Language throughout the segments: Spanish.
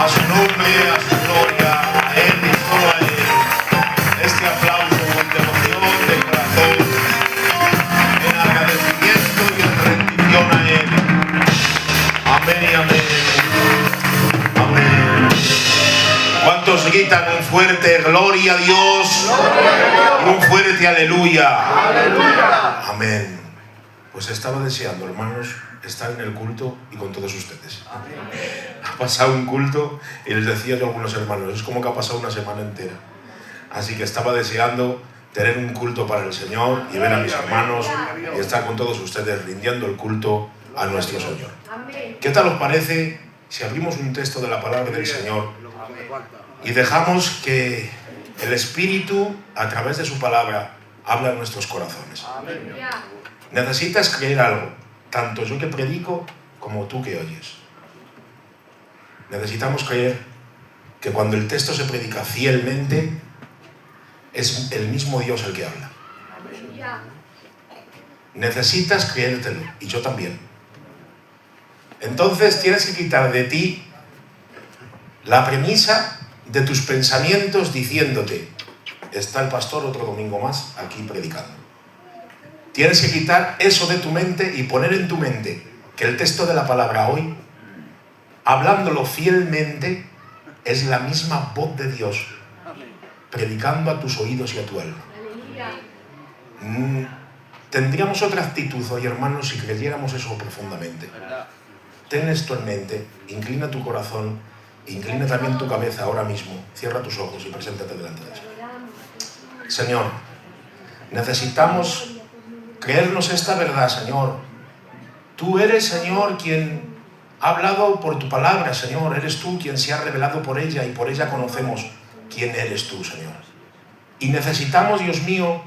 A su nombre, a su gloria, a Él y solo a Él. Este aplauso con devoción de corazón, en agradecimiento y en rendición a Él. Amén y amén. Amén. ¿Cuántos gritan un fuerte gloria a Dios? Y un fuerte aleluya. ¡Aleluya! Amén. Pues estaba deseando, hermanos, estar en el culto y con todos ustedes. Ha pasado un culto y les decía yo a algunos hermanos, es como que ha pasado una semana entera. Así que estaba deseando tener un culto para el Señor y ver a mis hermanos y estar con todos ustedes rindiendo el culto a nuestro Señor. ¿Qué tal os parece si abrimos un texto de la palabra del Señor y dejamos que el Espíritu, a través de su palabra, hable a nuestros corazones? Necesitas creer algo, tanto yo que predico como tú que oyes. Necesitamos creer que cuando el texto se predica fielmente, es el mismo Dios el que habla. Necesitas creértelo, y yo también. Entonces tienes que quitar de ti la premisa de tus pensamientos diciéndote, está el pastor otro domingo más aquí predicando. Tienes que quitar eso de tu mente y poner en tu mente que el texto de la palabra hoy, hablándolo fielmente, es la misma voz de Dios predicando a tus oídos y a tu alma. Tendríamos otra actitud hoy, hermanos, si creyéramos eso profundamente. Ten esto en mente, inclina tu corazón, inclina también tu cabeza ahora mismo, cierra tus ojos y preséntate delante de Él. Señor, necesitamos creernos esta verdad, Señor. Tú eres, Señor, quien ha hablado por tu palabra, Señor. Eres tú quien se ha revelado por ella y por ella conocemos quién eres tú, Señor. Y necesitamos, Dios mío,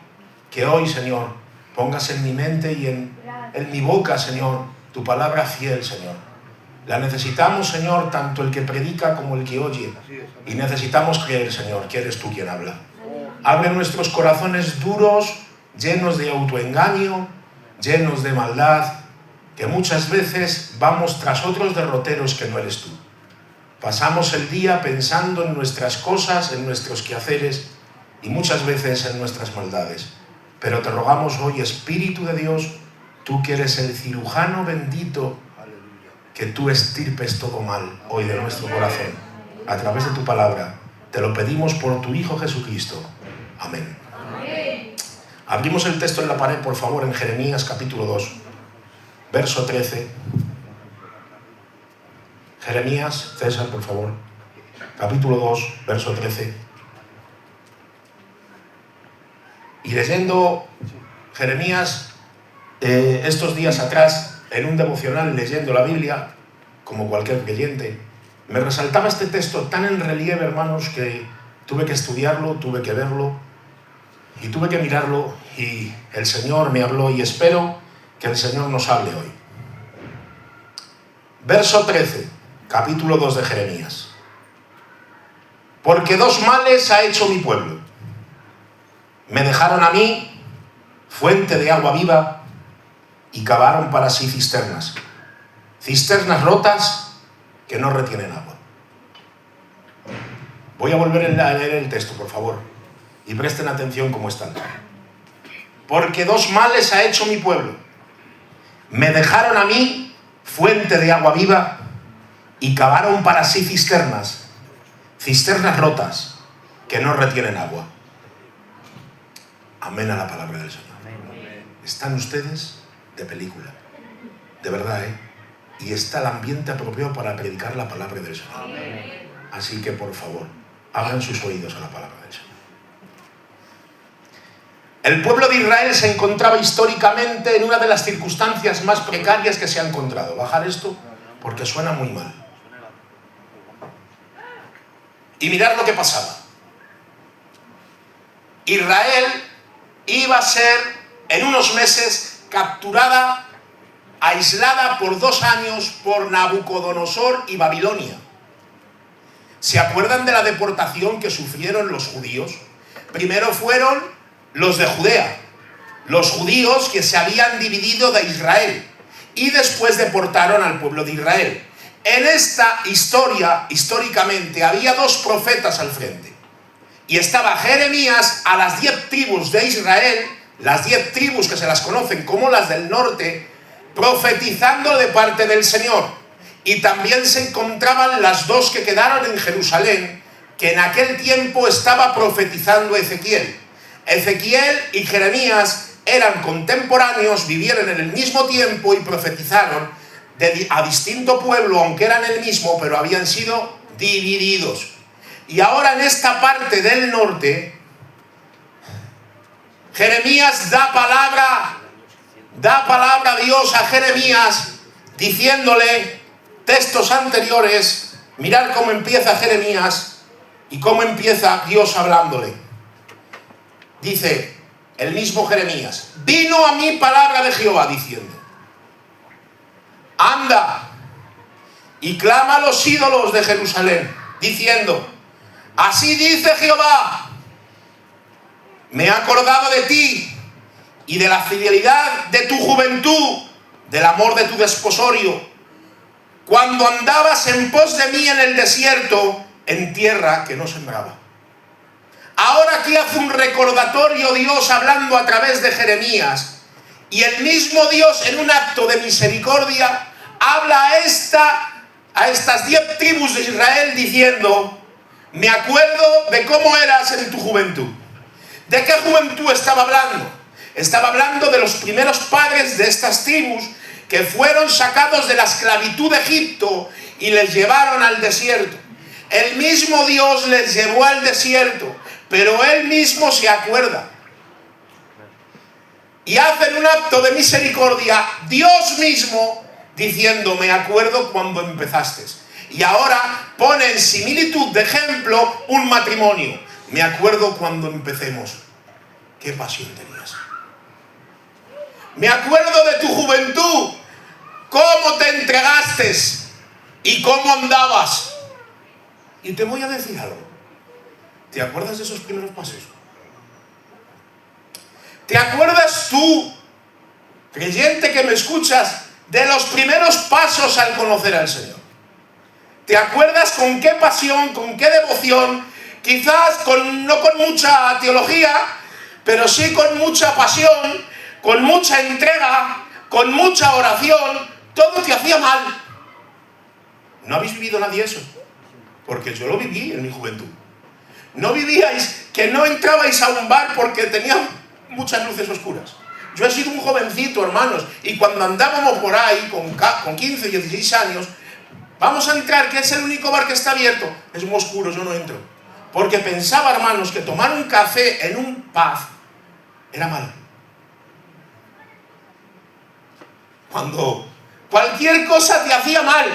que hoy, Señor, pongas en mi mente y en mi boca, Señor, tu palabra fiel, Señor. La necesitamos, Señor, tanto el que predica como el que oye. Y necesitamos creer, Señor, que eres tú quien habla. Abre nuestros corazones duros, llenos de autoengaño, llenos de maldad, que muchas veces vamos tras otros derroteros que no eres tú. Pasamos el día pensando en nuestras cosas, en nuestros quehaceres y muchas veces en nuestras maldades. Pero te rogamos hoy, Espíritu de Dios, tú que eres el cirujano bendito, que tú estirpes todo mal hoy de nuestro corazón, a través de tu palabra. Te lo pedimos por tu Hijo Jesucristo. Amén. Abrimos el texto en la pared, por favor, en Jeremías capítulo 2, verso 13. Jeremías, César, por favor. Capítulo 2, verso 13. Y leyendo Jeremías, estos días atrás, en un devocional, leyendo la Biblia, como cualquier creyente, me resaltaba este texto tan en relieve, hermanos, que tuve que estudiarlo, tuve que verlo, y tuve que mirarlo, y el Señor me habló, y espero que el Señor nos hable hoy. Verso 13, capítulo 2 de Jeremías. Porque dos males ha hecho mi pueblo. Me dejaron a mí, fuente de agua viva, y cavaron para sí cisternas. Cisternas rotas que no retienen agua. Voy a volver a leer el texto, por favor. Y presten atención cómo están. Porque dos males ha hecho mi pueblo. Me dejaron a mí, fuente de agua viva, y cavaron para sí cisternas. Cisternas rotas, que no retienen agua. Amén a la palabra del Señor. Están ustedes de película. De verdad, Y está el ambiente apropiado para predicar la palabra del Señor. Así que, por favor, abran sus oídos a la palabra del Señor. El pueblo de Israel se encontraba históricamente en una de las circunstancias más precarias que se ha encontrado. Bajar esto porque suena muy mal. Y mirad lo que pasaba. Israel iba a ser en unos meses capturada, aislada por 2 años por Nabucodonosor y Babilonia. ¿Se acuerdan de la deportación que sufrieron los judíos? Primero fueron los de Judea, los judíos que se habían dividido de Israel, y después deportaron al pueblo de Israel. En esta historia, históricamente, había dos profetas al frente. Y estaba Jeremías a las 10 tribus de Israel, las 10 tribus que se las conocen como las del norte, profetizando de parte del Señor. Y también se encontraban las dos que quedaron en Jerusalén, que en aquel tiempo estaba profetizando Ezequiel. Ezequiel y Jeremías eran contemporáneos, vivieron en el mismo tiempo y profetizaron a distinto pueblo, aunque eran el mismo, pero habían sido divididos. Y ahora en esta parte del norte, Jeremías da palabra a Dios a Jeremías, diciéndole textos anteriores. Mirad cómo empieza Jeremías y cómo empieza Dios hablándole. Dice el mismo Jeremías: vino a mí palabra de Jehová diciendo: anda y clama a los ídolos de Jerusalén, diciendo: así dice Jehová, me he acordado de ti y de la fidelidad de tu juventud, del amor de tu desposorio, cuando andabas en pos de mí en el desierto, en tierra que no sembraba. Ahora aquí hace un recordatorio Dios hablando a través de Jeremías, y el mismo Dios en un acto de misericordia habla a estas 10 tribus de Israel diciendo: me acuerdo de cómo eras en tu juventud. ¿De qué juventud estaba hablando? Estaba hablando de los primeros padres de estas tribus que fueron sacados de la esclavitud de Egipto y les llevaron al desierto. El mismo Dios les llevó al desierto, pero Él mismo se acuerda. Y hacen un acto de misericordia, Dios mismo, diciendo: me acuerdo cuando empezaste. Y ahora pone en similitud de ejemplo un matrimonio. Me acuerdo cuando empecemos. ¿Qué pasión tenías? Me acuerdo de tu juventud, cómo te entregaste y cómo andabas. Y te voy a decir algo. ¿Te acuerdas de esos primeros pasos? ¿Te acuerdas tú, creyente que me escuchas, de los primeros pasos al conocer al Señor? ¿Te acuerdas con qué pasión, con qué devoción? Quizás no con mucha teología, pero sí con mucha pasión, con mucha entrega, con mucha oración. Todo te hacía mal. ¿No habéis vivido nadie eso? Porque yo lo viví en mi juventud. No vivíais que no entrabais a un bar porque tenían muchas luces oscuras. Yo he sido un jovencito, hermanos, y cuando andábamos por ahí con 15 o 16 años, vamos a entrar, que es el único bar que está abierto. Es muy oscuro, yo no entro. Porque pensaba, hermanos, que tomar un café en un pub era malo. Cuando cualquier cosa te hacía mal,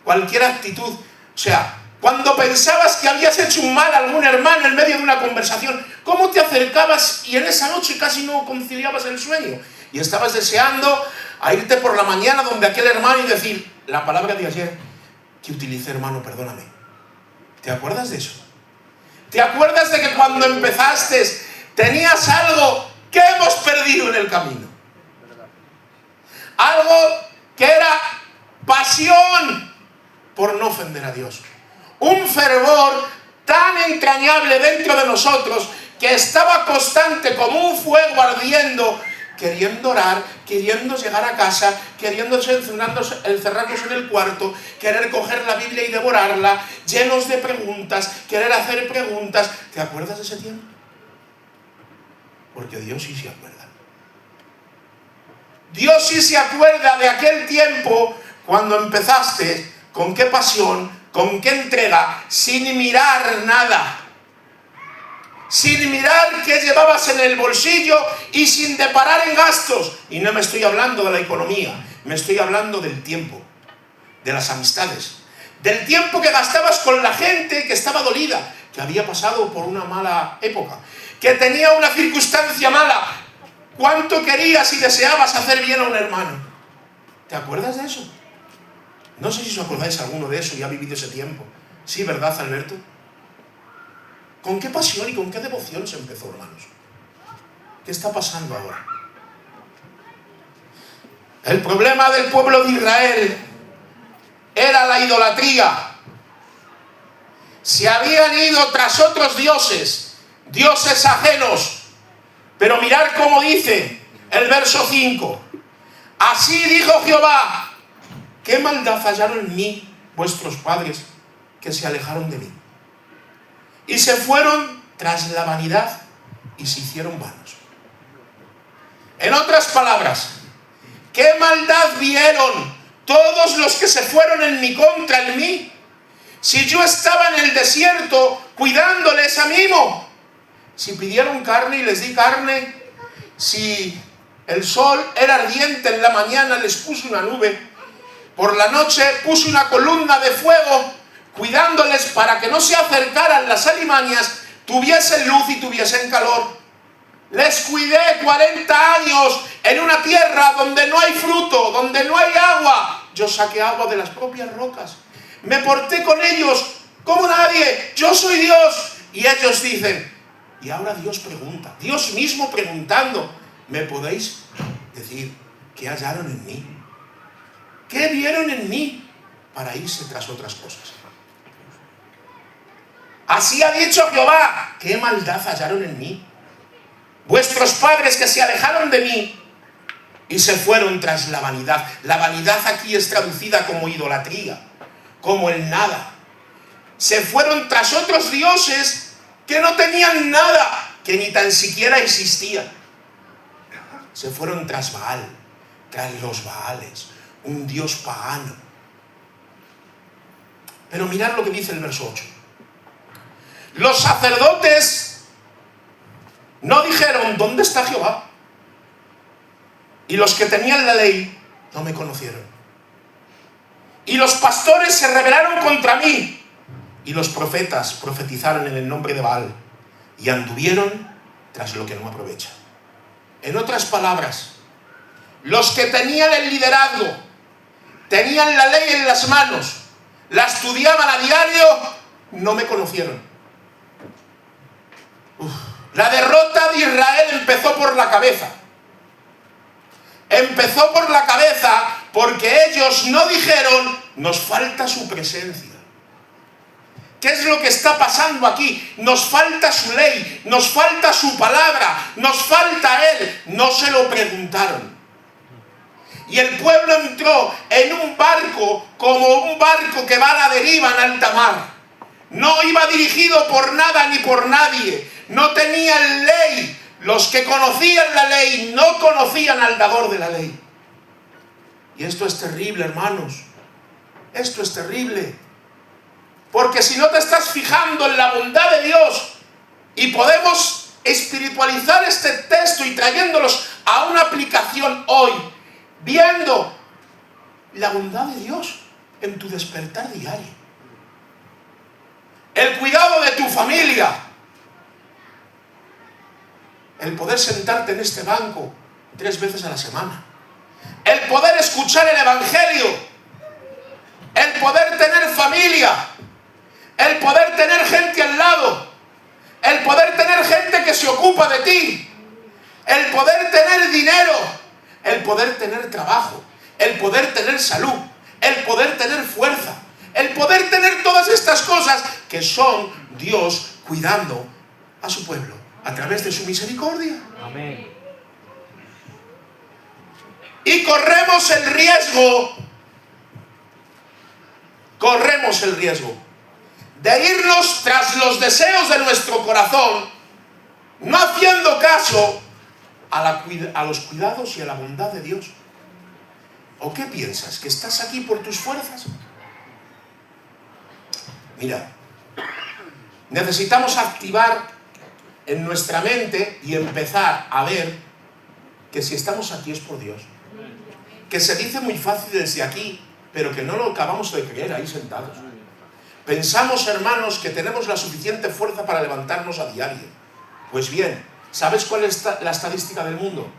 cualquier actitud. O sea, cuando pensabas que habías hecho un mal a algún hermano en medio de una conversación, ¿cómo te acercabas y en esa noche casi no conciliabas el sueño? Y estabas deseando a irte por la mañana donde aquel hermano y decir la palabra de ayer que utilicé, hermano, perdóname. ¿Te acuerdas de eso? ¿Te acuerdas de que cuando empezaste tenías algo que hemos perdido en el camino? Algo que era pasión por no ofender a Dios. Un fervor tan entrañable dentro de nosotros que estaba constante como un fuego ardiendo, queriendo orar, queriendo llegar a casa, queriendo encerrarnos en el cuarto, querer coger la Biblia y devorarla, llenos de preguntas, querer hacer preguntas. ¿Te acuerdas de ese tiempo? Porque Dios sí se acuerda. Dios sí se acuerda de aquel tiempo cuando empezaste, con qué pasión, con qué entrega, sin mirar nada. Sin mirar qué llevabas en el bolsillo y sin deparar en gastos. Y no me estoy hablando de la economía, me estoy hablando del tiempo, de las amistades, del tiempo que gastabas con la gente que estaba dolida, que había pasado por una mala época, que tenía una circunstancia mala. ¿Cuánto querías y deseabas hacer bien a un hermano? ¿Te acuerdas de eso? No sé si os acordáis alguno de eso y ha vivido ese tiempo. Sí, ¿verdad, Alberto? ¿Con qué pasión y con qué devoción se empezó, hermanos? ¿Qué está pasando ahora? El problema del pueblo de Israel era la idolatría. Se habían ido tras otros dioses, dioses ajenos. Pero mirad cómo dice el verso 5. Así dijo Jehová, ¿qué maldad hallaron en mí vuestros padres que se alejaron de mí? Y se fueron tras la vanidad y se hicieron vanos. En otras palabras, ¿qué maldad vieron todos los que se fueron en mi contra en mí? Si yo estaba en el desierto cuidándoles a mimo. Si pidieron carne y les di carne. Si el sol era ardiente en la mañana, les puse una nube. Por la noche puse una columna de fuego, cuidándoles para que no se acercaran las alimañas, tuviesen luz y tuviesen calor. Les cuidé 40 años en una tierra donde no hay fruto, donde no hay agua. Yo saqué agua de las propias rocas. Me porté con ellos como nadie. Yo soy Dios. Y ellos dicen, y ahora Dios pregunta, Dios mismo preguntando, ¿me podéis decir qué hallaron en mí? ¿Qué vieron en mí para irse tras otras cosas? Así ha dicho Jehová, ¿qué maldad hallaron en mí? Vuestros padres que se alejaron de mí y se fueron tras la vanidad. La vanidad aquí es traducida como idolatría, como el nada. Se fueron tras otros dioses que no tenían nada, que ni tan siquiera existían. Se fueron tras Baal, tras los Baales, un dios pagano. Pero mirad lo que dice el verso 8. Los sacerdotes no dijeron, ¿dónde está Jehová? Y los que tenían la ley no me conocieron. Y los pastores se rebelaron contra mí. Y los profetas profetizaron en el nombre de Baal. Y anduvieron tras lo que no me aprovecha. En otras palabras, los que tenían el liderazgo, tenían la ley en las manos, la estudiaban a diario, no me conocieron. La derrota de Israel empezó por la cabeza. Empezó por la cabeza porque ellos no dijeron, nos falta su presencia. ¿Qué es lo que está pasando aquí? Nos falta su ley, nos falta su palabra, nos falta Él. No se lo preguntaron. Y el pueblo entró en un barco como un barco que va a la deriva en alta mar. No iba dirigido por nada ni por nadie. No tenían ley. Los que conocían la ley no conocían al dador de la ley. Y esto es terrible, hermanos. Esto es terrible. Porque si no te estás fijando en la bondad de Dios, y podemos espiritualizar este texto y trayéndolos a una aplicación hoy, viendo la bondad de Dios en tu despertar diario, el cuidado de tu familia, el poder sentarte en este banco 3 veces a la semana, el poder escuchar el Evangelio, el poder tener familia, el poder tener gente al lado, el poder tener gente que se ocupa de ti, el poder tener dinero, el poder tener trabajo, el poder tener salud, el poder tener fuerza, el poder tener todas estas cosas que son Dios cuidando a su pueblo a través de su misericordia. Amén. Y corremos el riesgo de irnos tras los deseos de nuestro corazón, no haciendo caso a los cuidados y a la bondad de Dios. ¿O qué piensas? ¿Que estás aquí por tus fuerzas? Mira, necesitamos activar en nuestra mente y empezar a ver que si estamos aquí es por Dios. Que se dice muy fácil desde aquí, pero que no lo acabamos de creer ahí sentados. Pensamos, hermanos, que tenemos la suficiente fuerza para levantarnos a diario. Pues bien, ¿sabes cuál es la estadística del mundo?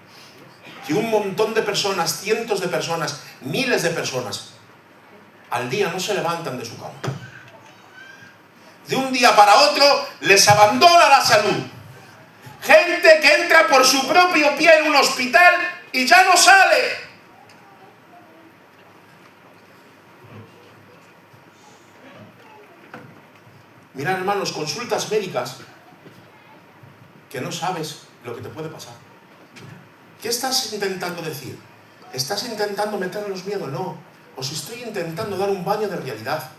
Que un montón de personas, cientos de personas, miles de personas, al día no se levantan de su cama. De un día para otro les abandona la salud. Gente que entra por su propio pie en un hospital y ya no sale. Mirad, hermanos, consultas médicas que no sabes lo que te puede pasar. ¿Qué estás intentando decir? ¿Estás intentando meternos miedo? No. Os estoy intentando dar un baño de realidad.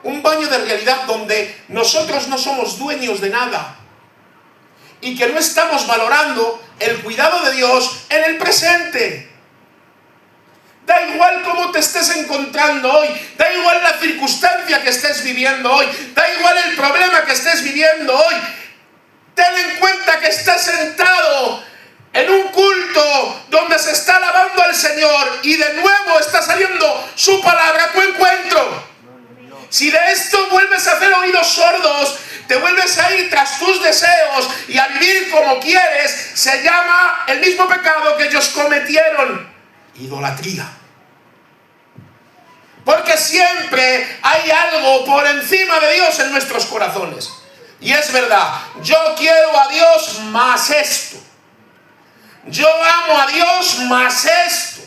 Un baño de realidad donde nosotros no somos dueños de nada y que no estamos valorando el cuidado de Dios en el presente. Da igual cómo te estés encontrando hoy, da igual la circunstancia que estés viviendo hoy, da igual el problema que estés viviendo hoy. Ten en cuenta que estás sentado en un culto donde se está alabando al Señor y de nuevo está saliendo su palabra a tu encuentro. Si de esto vuelves a hacer oídos sordos, te vuelves a ir tras tus deseos y a vivir como quieres, se llama el mismo pecado que ellos cometieron: idolatría. Porque siempre hay algo por encima de Dios en nuestros corazones. Y es verdad, yo quiero a Dios más esto. Yo amo a Dios más esto.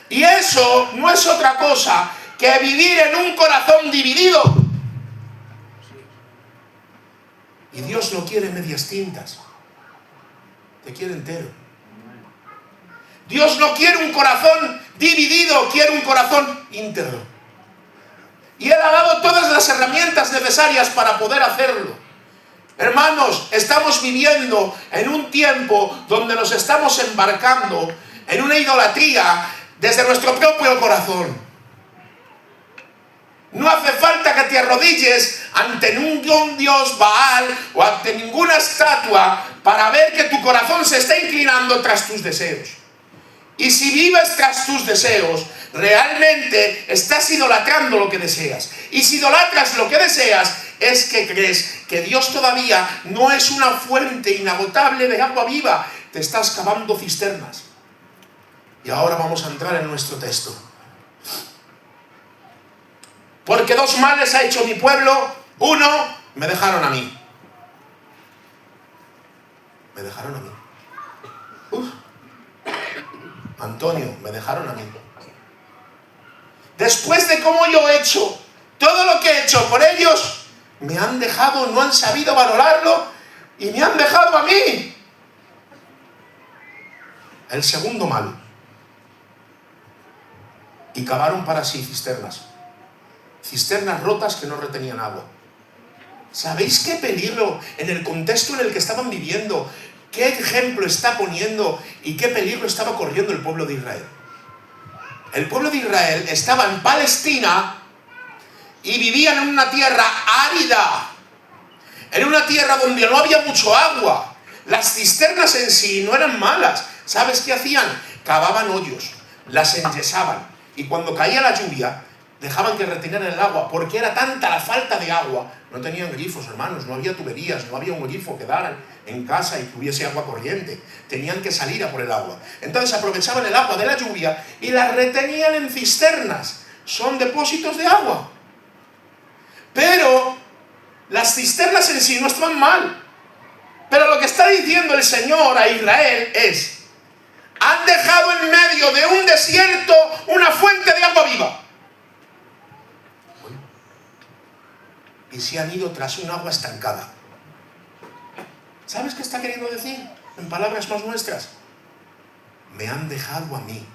Y eso no es otra cosa que vivir en un corazón dividido. Y Dios no quiere medias tintas. Te quiere entero. Dios no quiere un corazón dividido, quiere un corazón íntegro. Y Él ha dado todas las herramientas necesarias para poder hacerlo. Hermanos, estamos viviendo en un tiempo donde nos estamos embarcando en una idolatría desde nuestro propio corazón. No hace falta que te arrodilles ante ningún dios Baal o ante ninguna estatua para ver que tu corazón se está inclinando tras tus deseos. Y si vives tras tus deseos, realmente estás idolatrando lo que deseas. Y si idolatras lo que deseas, es que crees que Dios todavía no es una fuente inagotable de agua viva. Te estás cavando cisternas. Y ahora vamos a entrar en nuestro texto. Porque dos males ha hecho mi pueblo. Uno, me dejaron a mí. Me dejaron a mí. Antonio, me dejaron a mí. Después de cómo yo he hecho todo lo que he hecho por ellos, me han dejado, no han sabido valorarlo y me han dejado a mí. El segundo mal. Y cavaron para sí cisternas. Cisternas rotas que no retenían agua. ¿Sabéis qué peligro en el contexto en el que estaban viviendo? ¿Qué ejemplo está poniendo y qué peligro estaba corriendo el pueblo de Israel? El pueblo de Israel estaba en Palestina y vivían en una tierra árida, en una tierra donde no había mucho agua. Las cisternas en sí no eran malas. ¿Sabes qué hacían? Cavaban hoyos, las enyesaban y cuando caía la lluvia dejaban que retenieran el agua, porque era tanta la falta de agua. No tenían grifos, hermanos, no había tuberías, no había un grifo que daran en casa y que hubiese agua corriente. Tenían que salir a por el agua. Entonces aprovechaban el agua de la lluvia y la retenían en cisternas. Son depósitos de agua. Pero las cisternas en sí no estaban mal. Pero lo que está diciendo el Señor a Israel es: han dejado en medio de un desierto una fuente de agua viva. Y se han ido tras un agua estancada. ¿Sabes qué está queriendo decir? En palabras más nuestras: me han dejado a mí,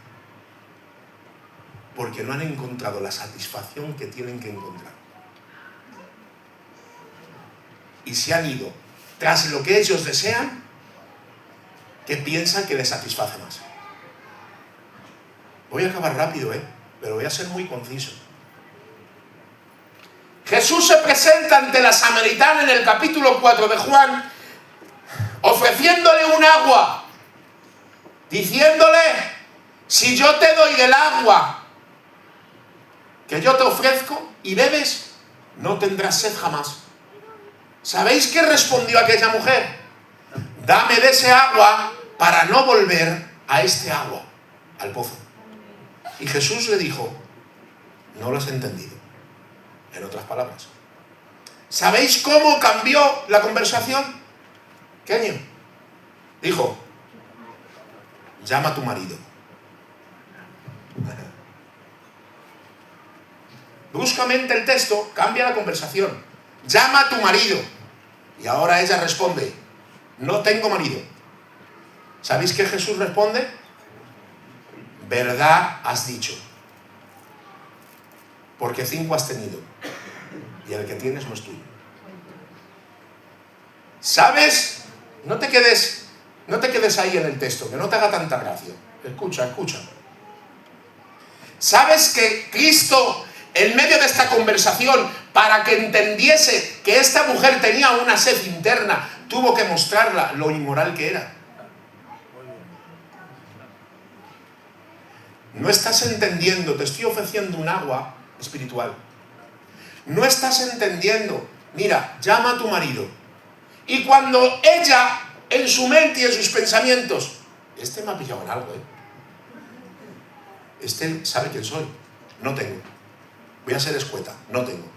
porque no han encontrado la satisfacción que tienen que encontrar. Y se han ido tras lo que ellos desean, que piensan que les satisface más. Voy a acabar rápido, pero voy a ser muy conciso. Jesús se presenta ante la samaritana en el capítulo 4 de Juan, ofreciéndole un agua, diciéndole: si yo te doy del agua que yo te ofrezco y bebes, no tendrás sed jamás. ¿Sabéis qué respondió aquella mujer? Dame de ese agua para no volver a este agua, al pozo. Y Jesús le dijo: no lo has entendido. En otras palabras, ¿sabéis cómo cambió la conversación? Kenio dijo: llama a tu marido. Bruscamente el texto cambia la conversación. Llama a tu marido. Y ahora ella responde, no tengo marido. ¿Sabéis qué Jesús responde? Verdad has dicho. Porque 5 has tenido. Y el que tienes no es tuyo. ¿Sabes? No te quedes ahí en el texto, que no te haga tanta gracia. Escucha. ¿Sabes que Cristo, en medio de esta conversación, para que entendiese que esta mujer tenía una sed interna, tuvo que mostrarla lo inmoral que era? No estás entendiendo, te estoy ofreciendo un agua espiritual. No estás entendiendo. Mira, llama a tu marido. Y cuando ella, en su mente y en sus pensamientos, este me ha pillado en algo, este sabe quién soy, no tengo. Voy a ser escueta, no tengo.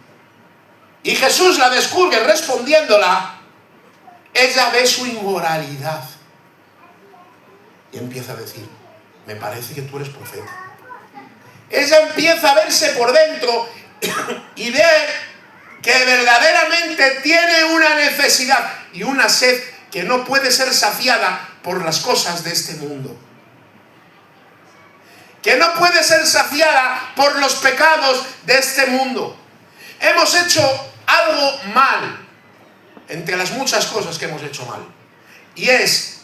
Y Jesús la descubre respondiéndola. Ella ve su inmoralidad y empieza a decir, me parece que tú eres profeta. Ella empieza a verse por dentro y ve que verdaderamente tiene una necesidad y una sed que no puede ser saciada por las cosas de este mundo. Que no puede ser saciada por los pecados de este mundo. Hemos hecho algo mal, entre las muchas cosas que hemos hecho mal. Y es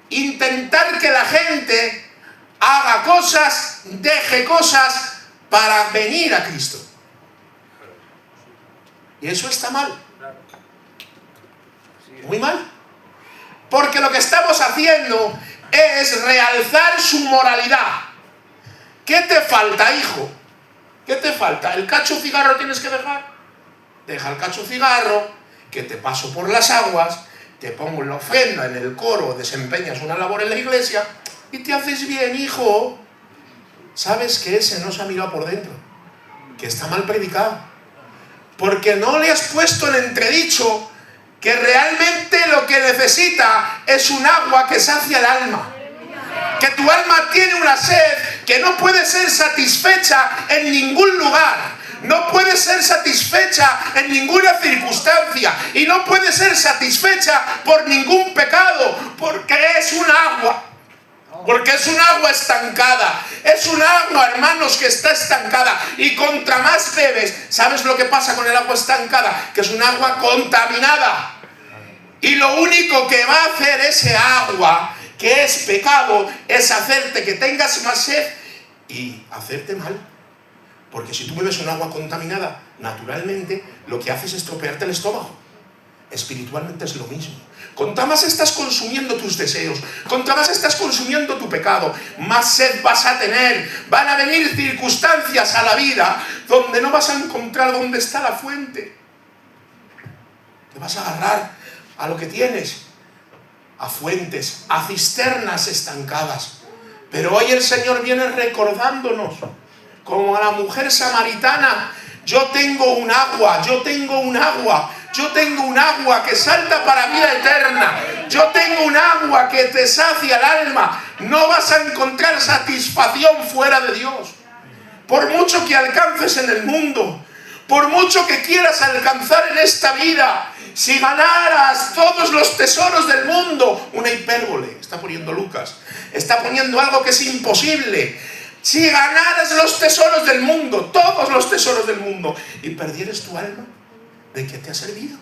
intentar que la gente haga cosas, deje cosas para venir a Cristo. Y eso está mal. Muy mal. Porque lo que estamos haciendo es realzar su moralidad. ¿Qué te falta, hijo? ¿Qué te falta? ¿El cacho cigarro tienes que dejar? Deja el cacho cigarro, que te paso por las aguas, te pongo en la ofrenda, en el coro, desempeñas una labor en la iglesia y te haces bien, hijo. ¿Sabes que ese no se ha mirado por dentro? Que está mal predicado. Porque no le has puesto en entredicho que realmente lo que necesita es un agua que sacia el alma. Que tu alma tiene una sed que no puede ser satisfecha en ningún lugar. No puede ser satisfecha en ninguna circunstancia. Y no puede ser satisfecha por ningún pecado. Porque es un agua. Porque es un agua estancada. Es un agua, hermanos, que está estancada. Y contra más bebes, ¿sabes lo que pasa con el agua estancada? Que es un agua contaminada. Y lo único que va a hacer ese agua, que es pecado, es hacerte que tengas más sed y hacerte mal. Porque si tú bebes un agua contaminada, naturalmente lo que haces es estropearte el estómago. Espiritualmente es lo mismo. Cuanto más estás consumiendo tus deseos, cuanto más estás consumiendo tu pecado, más sed vas a tener. Van a venir circunstancias a la vida donde no vas a encontrar dónde está la fuente. Te vas a agarrar a lo que tienes, a fuentes, a cisternas estancadas. Pero hoy el Señor viene recordándonos, como a la mujer samaritana, yo tengo un agua, yo tengo un agua. Yo tengo un agua que salta para vida eterna. Yo tengo un agua que te sacia el alma. No vas a encontrar satisfacción fuera de Dios. Por mucho que alcances en el mundo, por mucho que quieras alcanzar en esta vida, si ganaras todos los tesoros del mundo, una hipérbole, está poniendo Lucas, está poniendo algo que es imposible. Si ganaras los tesoros del mundo, todos los tesoros del mundo, y perdieras tu alma, ¿de qué te ha servido?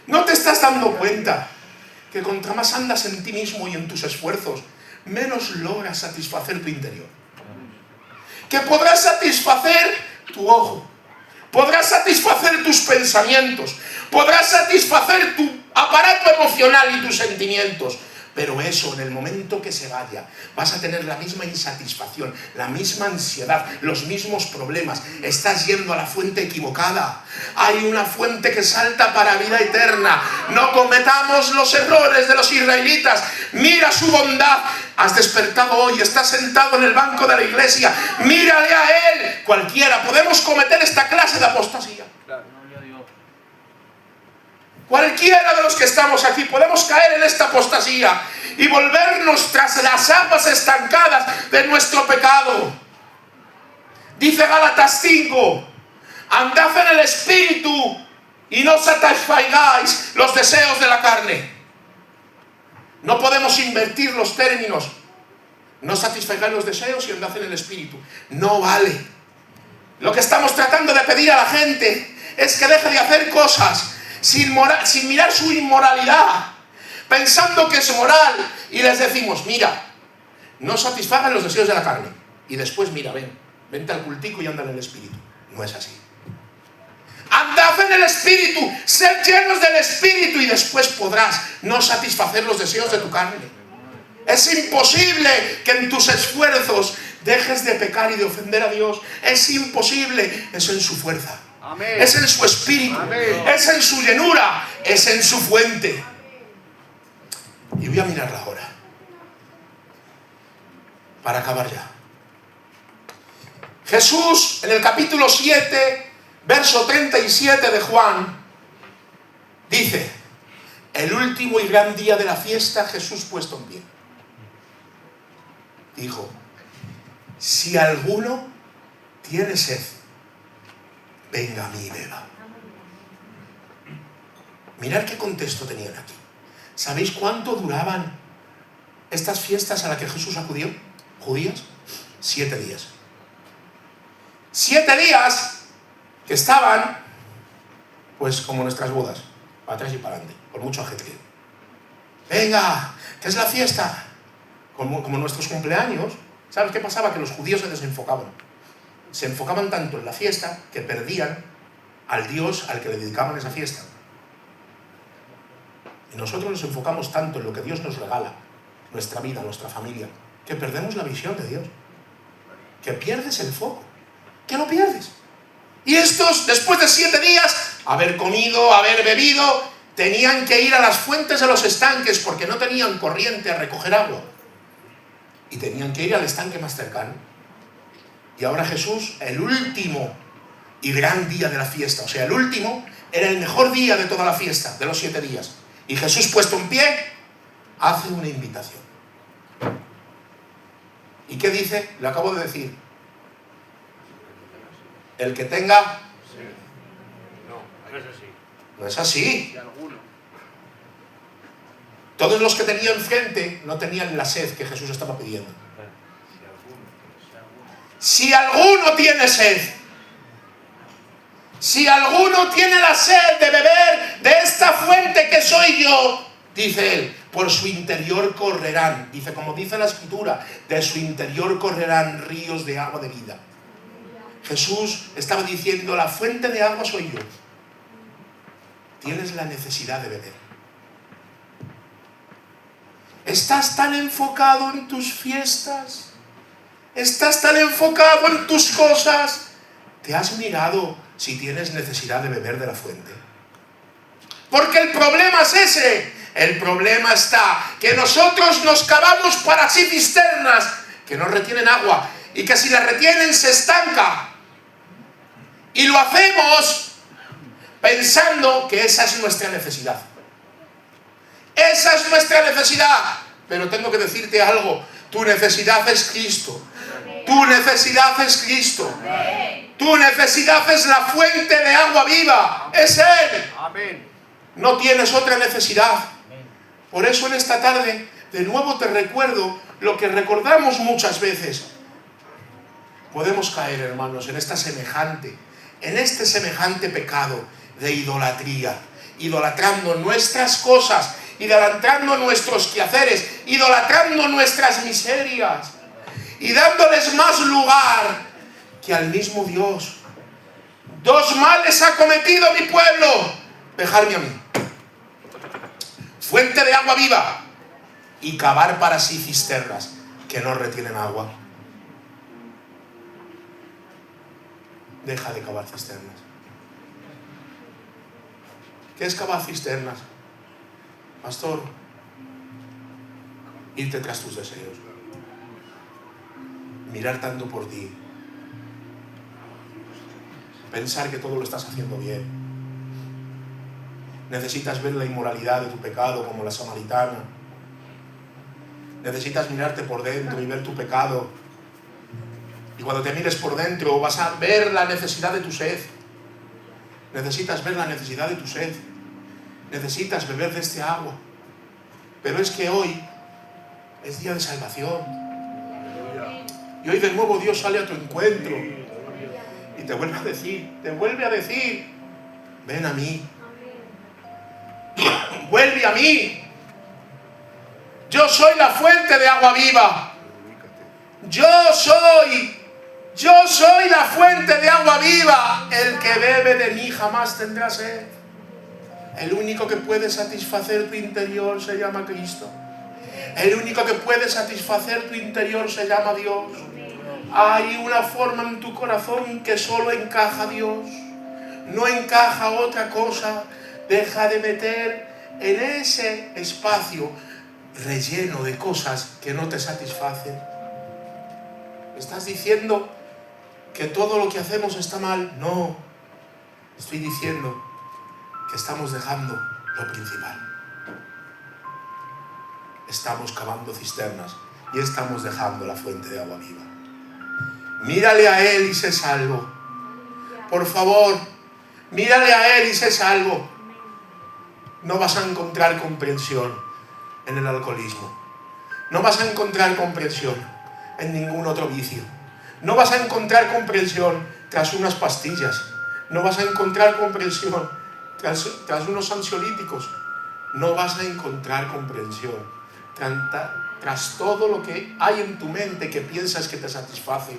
¿No te estás dando cuenta que contra más andas en ti mismo y en tus esfuerzos, menos logras satisfacer tu interior? Que podrás satisfacer tu ojo, podrás satisfacer tus pensamientos, podrás satisfacer tu aparato emocional y tus sentimientos. Pero eso, en el momento que se vaya, vas a tener la misma insatisfacción, la misma ansiedad, los mismos problemas. Estás yendo a la fuente equivocada. Hay una fuente que salta para vida eterna. No cometamos los errores de los israelitas. Mira su bondad. Has despertado hoy, estás sentado en el banco de la iglesia. Mírale a Él. Cualquiera podemos cometer esta clase de apostasía. Cualquiera de los que estamos aquí podemos caer en esta apostasía y volvernos tras las aguas estancadas de nuestro pecado. Dice Gálatas 5, andad en el Espíritu y no satisfagáis los deseos de la carne. No podemos invertir los términos. No satisfagáis los deseos y andad en el Espíritu. No vale. Lo que estamos tratando de pedir a la gente es que deje de hacer cosas sin mirar su inmoralidad, pensando que es moral, y les decimos, mira, no satisfagan los deseos de la carne, y después mira, vente al cultico y anda en el Espíritu. No es así. Andad en el Espíritu, sed llenos del Espíritu, y después podrás no satisfacer los deseos de tu carne. Es imposible que en tus esfuerzos dejes de pecar y de ofender a Dios. Es imposible. Es en su fuerza. Amén. Es en su Espíritu. Amén. Es en su llenura. Es en su fuente. Y voy a mirarla ahora, para acabar ya. Jesús, en el capítulo 7, verso 37 de Juan, dice: el último y gran día de la fiesta, Jesús puesto en pie, dijo: si alguno tiene sed, venga a mí y beba. Mirad qué contexto tenían aquí. ¿Sabéis cuánto duraban estas fiestas a las que Jesús acudió? ¿Judías? 7 días. 7 días que estaban, pues como nuestras bodas, para atrás y para adelante, por mucho ajetreo. Venga, que es la fiesta. Como nuestros cumpleaños. ¿Sabes qué pasaba? Que los judíos se desenfocaban. Se enfocaban tanto en la fiesta que perdían al Dios al que le dedicaban esa fiesta. Y nosotros nos enfocamos tanto en lo que Dios nos regala, nuestra vida, nuestra familia, que perdemos la visión de Dios. Que pierdes el foco. Que lo pierdes. Y estos, después de 7 días, haber comido, haber bebido, tenían que ir a las fuentes de los estanques porque no tenían corriente a recoger agua. Y tenían que ir al estanque más cercano. Y ahora Jesús, el último y gran día de la fiesta, o sea, el último, era el mejor día de toda la fiesta, de los 7 días. Y Jesús, puesto en pie, hace una invitación. ¿Y qué dice? Le acabo de decir. El que tenga... No es así. No es así. Todos los que tenía enfrente no tenían la sed que Jesús estaba pidiendo. Si alguno tiene sed, si alguno tiene la sed de beber de esta fuente que soy yo, dice él, por su interior correrán, dice, como dice la Escritura, de su interior correrán ríos de agua de vida. Jesús estaba diciendo, la fuente de agua soy yo. Tienes la necesidad de beber. ¿Estás tan enfocado en tus fiestas? ¿Estás tan enfocado en tus cosas? ¿Te has mirado si tienes necesidad de beber de la fuente? Porque el problema es ese. El problema está que nosotros nos cavamos para sí cisternas que no retienen agua y que si la retienen se estanca. Y lo hacemos pensando que esa es nuestra necesidad. Esa es nuestra necesidad. Pero tengo que decirte algo. Tu necesidad es Cristo. Tu necesidad es Cristo. Tu necesidad es la fuente de agua viva. Es Él. No tienes otra necesidad. Por eso en esta tarde, de nuevo te recuerdo lo que recordamos muchas veces. Podemos caer, hermanos, en este semejante pecado de idolatría. Idolatrando nuestras cosas, idolatrando nuestros quehaceres, idolatrando nuestras miserias y dándoles más lugar que al mismo Dios. 2 males ha cometido mi pueblo: dejarme a mí, fuente de agua viva, y cavar para sí cisternas que no retienen agua. Deja de cavar cisternas. ¿Qué es cavar cisternas? Pastor, irte tras tus deseos, mirar tanto por ti, pensar que todo lo estás haciendo bien. Necesitas ver la inmoralidad de tu pecado como la samaritana. Necesitas mirarte por dentro y ver tu pecado Y cuando te mires por dentro vas a ver la necesidad de tu sed. Necesitas ver la necesidad de tu sed. Necesitas beber de este agua. Pero es que hoy es día de salvación. Y hoy de nuevo Dios sale a tu encuentro. Y te vuelve a decir, ven a mí. Vuelve a mí. Yo soy la fuente de agua viva. Yo soy la fuente de agua viva. El que bebe de mí jamás tendrá sed. El único que puede satisfacer tu interior se llama Cristo. El único que puede satisfacer tu interior se llama Dios. Hay una forma en tu corazón que solo encaja Dios. No encaja otra cosa. Deja de meter en ese espacio relleno de cosas que no te satisfacen. ¿Estás diciendo que todo lo que hacemos está mal? No. Estoy diciendo que estamos dejando lo principal. Estamos cavando cisternas y estamos dejando la fuente de agua viva. Mírale a Él y sé salvo. Por favor, mírale a Él y sé salvo. No vas a encontrar comprensión en el alcoholismo. No vas a encontrar comprensión en ningún otro vicio. No vas a encontrar comprensión tras unas pastillas. No vas a encontrar comprensión tras unos ansiolíticos. No vas a encontrar comprensión tras todo lo que hay en tu mente que piensas que te satisface.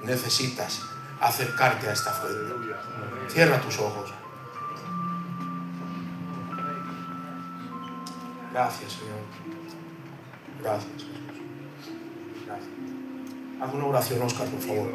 Necesitas acercarte a esta fuente. Cierra tus ojos. Gracias, Señor. Gracias, Jesús. Gracias. Haz una oración, Óscar, por favor.